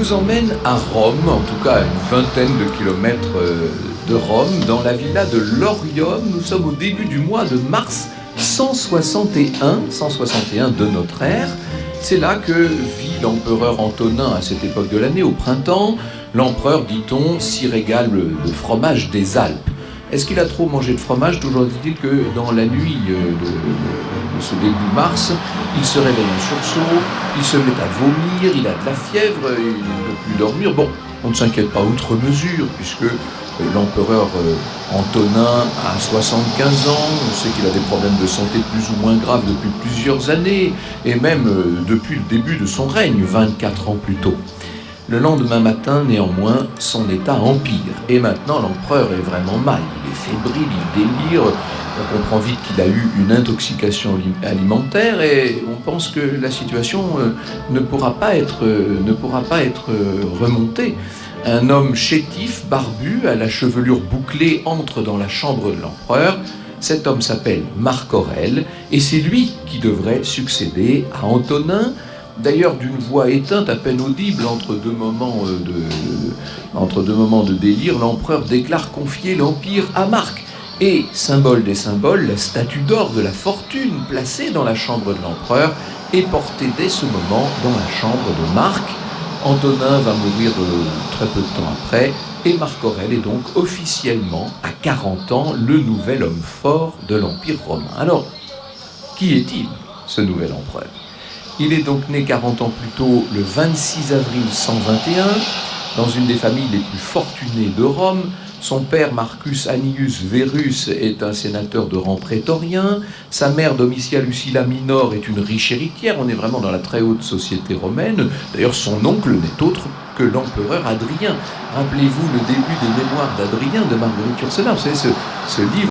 vous emmène à Rome, en tout cas à une vingtaine de kilomètres de Rome, dans la villa de Laurium. Nous sommes au début du mois de mars 161 de notre ère. C'est là que vit l'empereur Antonin à cette époque de l'année, au printemps. L'empereur, dit-on, s'y régale de fromage des Alpes. Est-ce qu'il a trop mangé de fromage? Toujours dit-il que dans la nuit de ce début mars, il se réveille en sursaut, il se met à vomir, il a de la fièvre, il ne peut plus dormir. Bon, on ne s'inquiète pas outre mesure, puisque l'empereur Antonin a 75 ans, on sait qu'il a des problèmes de santé plus ou moins graves depuis plusieurs années, et même depuis le début de son règne, 24 ans plus tôt. Le lendemain matin, néanmoins, son état empire. Et maintenant, l'empereur est vraiment mal. Il est fébrile, il délire. On comprend vite qu'il a eu une intoxication alimentaire et on pense que la situation ne pourra pas être remontée. Un homme chétif, barbu, à la chevelure bouclée, entre dans la chambre de l'empereur. Cet homme s'appelle Marc Aurèle et c'est lui qui devrait succéder à Antonin. D'ailleurs, d'une voix éteinte, à peine audible, entre deux moments de délire, l'empereur déclare confier l'empire à Marc. Et, symbole des symboles, la statue d'or de la fortune placée dans la chambre de l'empereur est portée dès ce moment dans la chambre de Marc. Antonin va mourir très peu de temps après, et Marc Aurèle est donc officiellement, à 40 ans, le nouvel homme fort de l'Empire romain. Alors, qui est-il, ce nouvel empereur ? Il est donc né 40 ans plus tôt, le 26 avril 121, dans une des familles les plus fortunées de Rome. Son père, Marcus Annius Verus, est un sénateur de rang prétorien. Sa mère, Domitia Lucilla Minor, est une riche héritière. On est vraiment dans la très haute société romaine. D'ailleurs, son oncle n'est autre que l'empereur Adrien. Rappelez-vous le début des mémoires d'Adrien de Marguerite Yourcenar. Vous savez, ce livre